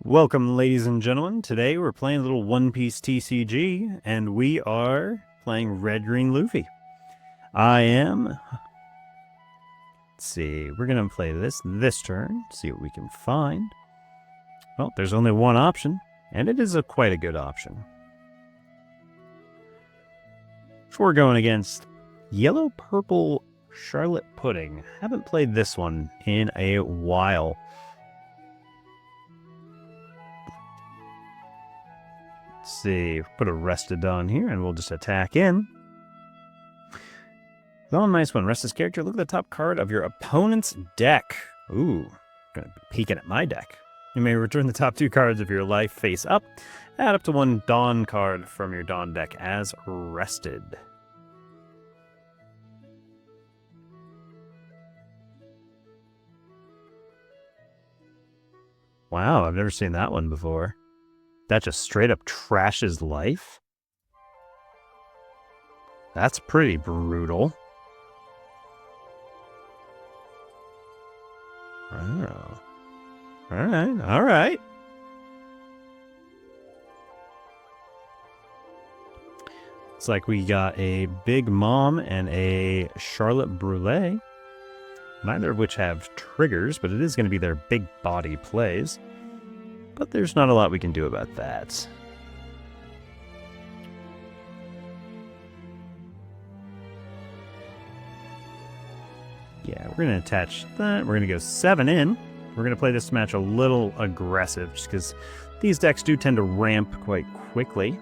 Welcome, ladies and gentlemen. Today we're playing a little One Piece TCG, and we are playing Red Green Luffy. Let's see, we're going to play this turn, see what we can find. Well, there's only one option, and it is quite a good option. So we're going against Yellow Purple Charlotte Pudding. Haven't played this one in a while. Let's see, put a rested on here, and we'll just attack in. Oh, nice one. Rest this character. Look at the top card of your opponent's deck. Ooh, gonna be peeking at my deck. You may return the top two cards of your life face up. Add up to one Dawn card from your Dawn deck as rested. Wow, I've never seen that one before. That just straight up trashes life? That's pretty brutal. Oh. Alright. It's like we got a Big Mom and a Charlotte Brûlée. Neither of which have triggers, but it is going to be their big body plays. But there's not a lot we can do about that. Yeah, we're going to attach that. We're going to go 7 in. We're going to play this match a little aggressive, just because these decks do tend to ramp quite quickly.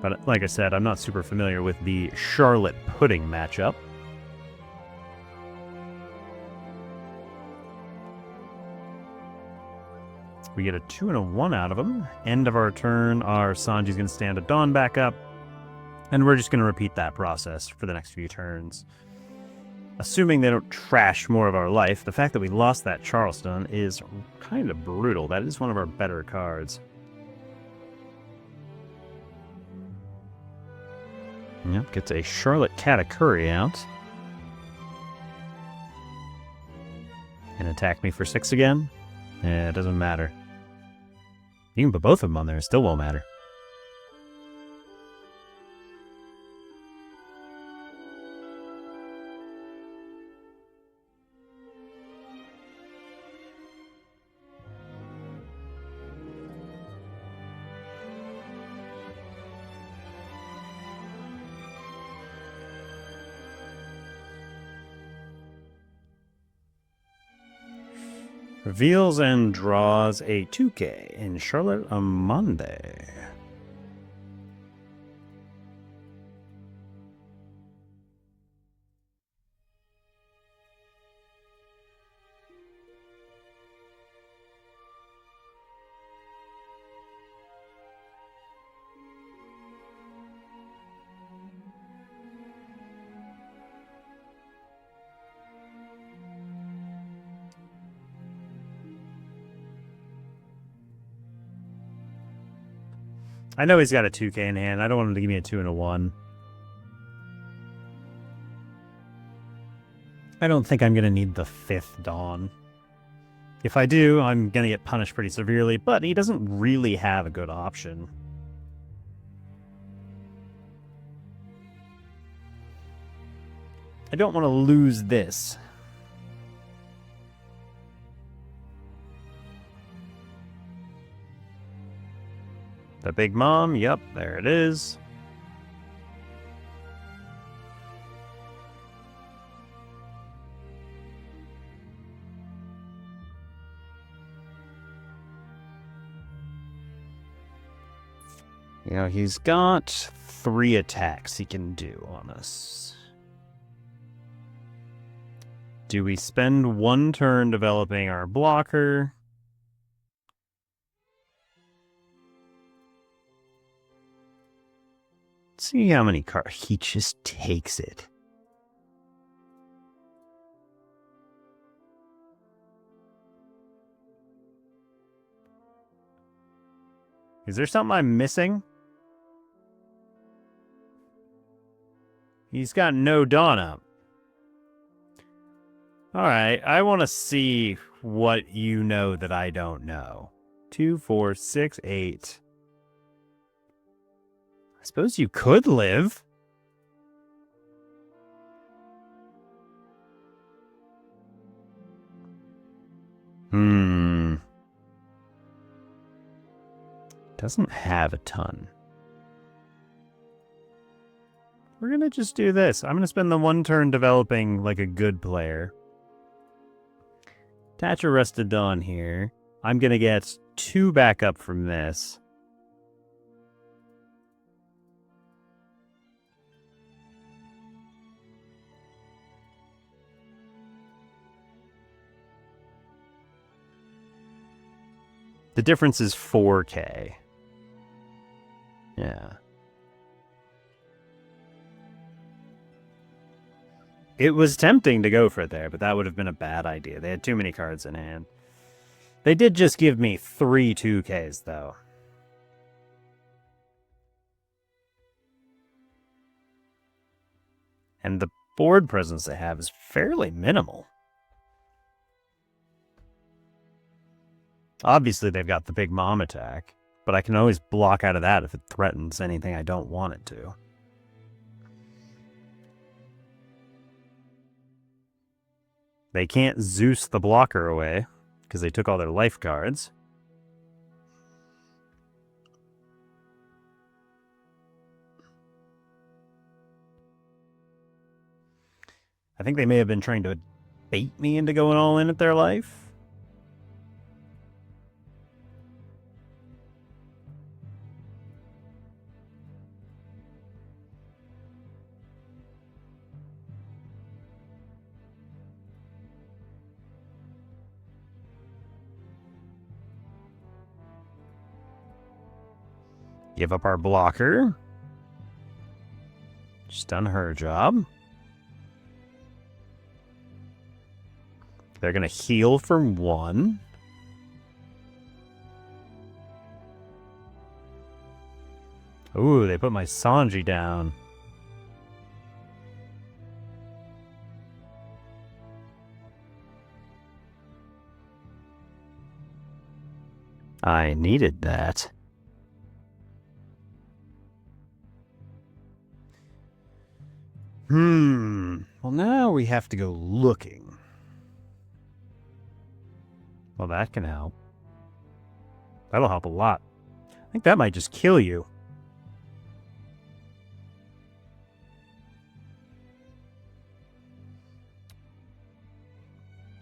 But like I said, I'm not super familiar with the Charlotte Pudding matchup. We get a 2 and a 1 out of them. End of our turn, our Sanji's going to stand a Dawn back up. And we're just going to repeat that process for the next few turns. Assuming they don't trash more of our life, the fact that we lost that Charleston is kind of brutal. That is one of our better cards. Yep, gets a Charlotte Katakuri out. And attack me for 6 again? Yeah, it doesn't matter. You can put both of them on there, it still won't matter. Reveals and draws a 2K in Charlotte Amande. I know he's got a 2K in hand. I don't want him to give me a 2 and a 1. I don't think I'm going to need the 5th Dawn. If I do, I'm going to get punished pretty severely, but he doesn't really have a good option. I don't want to lose this. The Big Mom, yep, there it is. You know, he's got 3 attacks he can do on us. Do we spend 1 turn developing our blocker? See how many cards. He just takes it. Is there something I'm missing? He's got no Dawn up. Alright, I want to see what you know that I don't know. 2, 4, 6, 8. I suppose you could live. Doesn't have a ton. We're going to just do this. I'm going to spend the one turn developing like a good player. Attach a Rested Dawn here. I'm going to get 2 back up from this. The difference is 4K. Yeah. It was tempting to go for it there, but that would have been a bad idea. They had too many cards in hand. They did just give me 3 2Ks, though. And the board presence they have is fairly minimal. Obviously, they've got the Big Mom attack, but I can always block out of that if it threatens anything I don't want it to. They can't Zeus the blocker away, because they took all their life cards. I think they may have been trying to bait me into going all in at their life. Give up our blocker. She's done her job. They're going to heal for 1. Ooh, they put my Sanji down. I needed that. Well, now we have to go looking. Well, that can help. That'll help a lot. I think that might just kill you.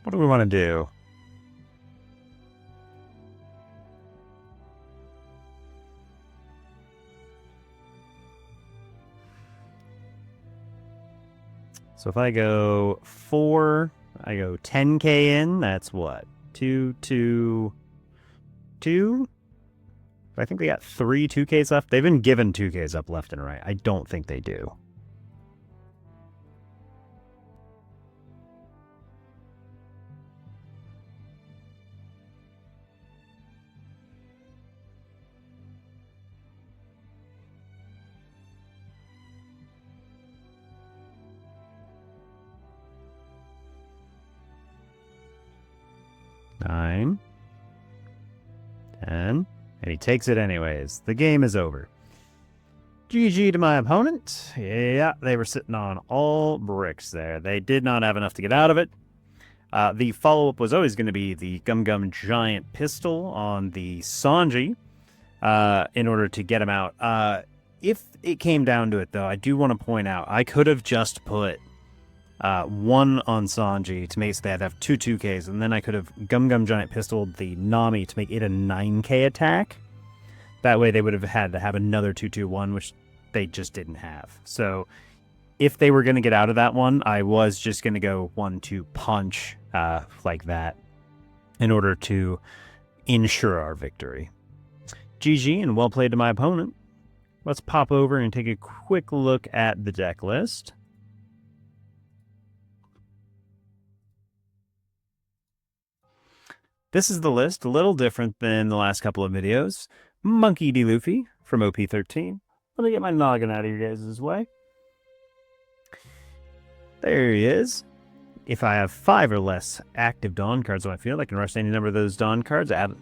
What do we want to do? So if I go 4, I go 10k in, that's what? 2, 2, 2? I think they got 3 2ks left. They've been given 2ks up left and right. I don't think they do. Nine, 10, and he takes it anyways. The game is over. GG to my opponent. Yeah, they were sitting on all bricks there. They did not have enough to get out of it. The follow-up was always going to be the Gum Gum Giant Pistol on the Sanji in order to get him out. If it came down to it, though, I do want to point out, I could have just put 1 on Sanji to make so they'd have 2 2Ks, and then I could have Gum Gum Giant Pistoled the Nami to make it a 9K attack. That way they would have had to have another 2-2-1, which they just didn't have. So if they were going to get out of that one, I was just going to go 1-2 punch like that in order to ensure our victory. GG and well played to my opponent. Let's pop over and take a quick look at the deck list. This is the list, a little different than the last couple of videos. Monkey D. Luffy from OP13. Let me get my noggin out of your guys' way. There he is. if I have 5 or less active Dawn cards on my field, I can rush any number of those Dawn cards, add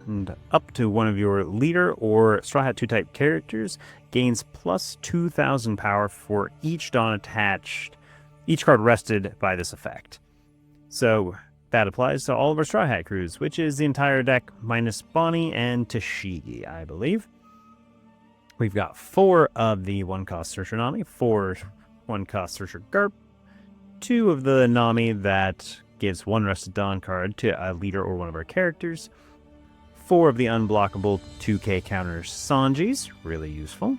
up to one of your leader or Straw Hat 2-type characters, gains plus 2,000 power for each Dawn attached, each card rested by this effect. So that applies to all of our Straw Hat crews, which is the entire deck minus Bonnie and Tashigi, I believe. We've got 4 of the 1-cost Searcher Nami, 4 1-cost Searcher Garp, 2 of the Nami that gives 1 Rested Dawn card to a leader or one of our characters, 4 of the unblockable 2k counter Sanjis, really useful,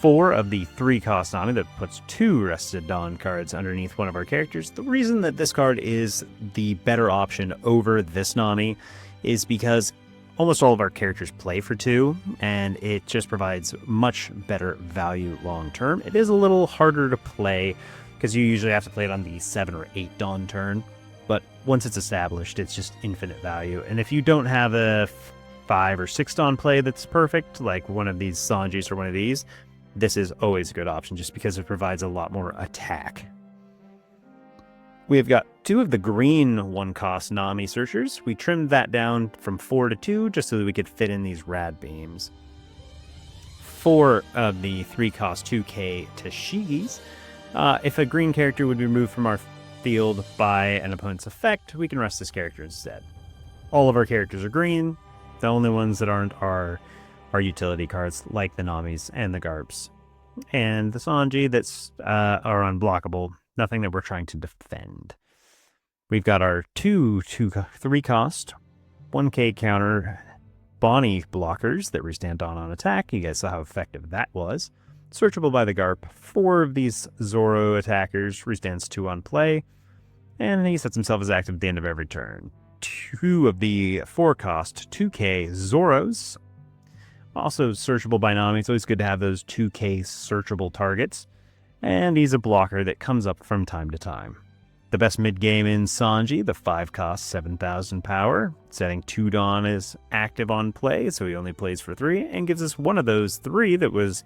4 of the 3-cost Nami that puts 2 Rested Dawn cards underneath one of our characters. The reason that this card is the better option over this Nami is because almost all of our characters play for 2, and it just provides much better value long term. It is a little harder to play because you usually have to play it on the 7 or 8 Dawn turn, but once it's established, it's just infinite value. And if you don't have a 5 or 6 Dawn play that's perfect, like one of these Sanjis or one of these, this is always a good option just because it provides a lot more attack. We've got 2 of the green 1-cost Nami Searchers. We trimmed that down from 4 to 2 just so that we could fit in these rad beams. 4 of the 3-cost 2k Tashigis. If a green character would be removed from our field by an opponent's effect, we can rest this character instead. All of our characters are green. The only ones that aren't are our utility cards, like the Namis and the Garps. And the Sanji that's are unblockable. Nothing that we're trying to defend. We've got our 3-cost 1k counter Bonnie blockers that restand on attack. You guys saw how effective that was. Searchable by the Garp. 4 of these Zoro attackers restands 2 on play, and he sets himself as active at the end of every turn. 2 of the 4-cost 2k Zoros. Also searchable by Nami. It's always good to have those 2k searchable targets. And he's a blocker that comes up from time to time. The best mid-game in Sanji, the 5-cost 7,000 power. Setting 2 Dawn is active on play, so he only plays for 3, and gives us one of those 3 that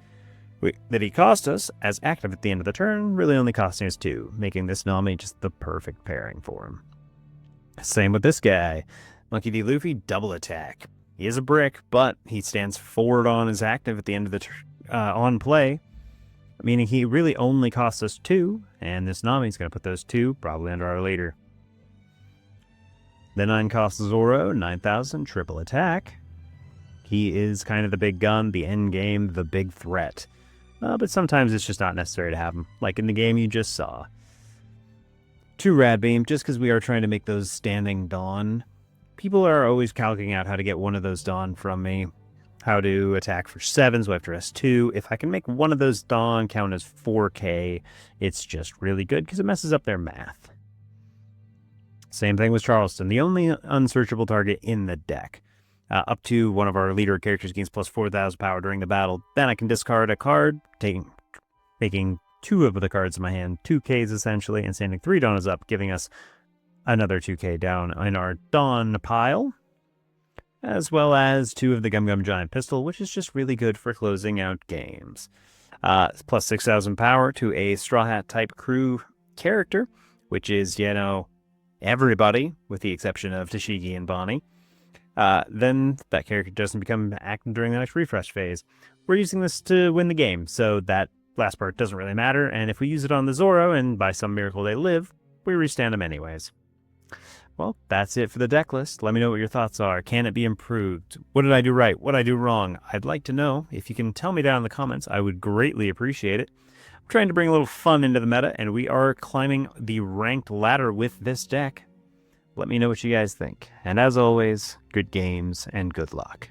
he cost us as active at the end of the turn, really only costing us 2, making this Nami just the perfect pairing for him. Same with this guy. Monkey D. Luffy, double attack. He is a brick, but he stands 4 Dawn as active at the end of the on play, meaning he really only costs us 2, and this Nami's going to put those 2 probably under our leader. The 9-cost Zoro, 9,000, triple attack. He is kind of the big gun, the end game, the big threat. But sometimes it's just not necessary to have him, like in the game you just saw. 2 Rad Beam, just because we are trying to make those standing Dawn. People are always calculating out how to get one of those Dawn from me. How to attack for 7, so I have to rest 2. If I can make one of those Dawn count as 4k, it's just really good because it messes up their math. Same thing with Charleston, the only unsearchable target in the deck. Up to one of our leader characters gains plus 4,000 power during the battle. Then I can discard a card, making 2 of the cards in my hand 2ks essentially, and standing 3 Dawn is up, giving us another 2k down in our Dawn pile. As well as 2 of the Gum Gum Giant Pistol, which is just really good for closing out games. Plus 6,000 power to a Straw Hat type crew character, which is, everybody, with the exception of Tashigi and Bonnie. Then that character doesn't become active during the next refresh phase. We're using this to win the game, so that last part doesn't really matter, and if we use it on the Zoro, and by some miracle they live, we restand them anyways. Well, that's it for the deck list. Let me know what your thoughts are. Can it be improved? What did I do right? What did I do wrong? I'd like to know. If you can tell me down in the comments, I would greatly appreciate it. I'm trying to bring a little fun into the meta, and we are climbing the ranked ladder with this deck. Let me know what you guys think. And as always, good games and good luck.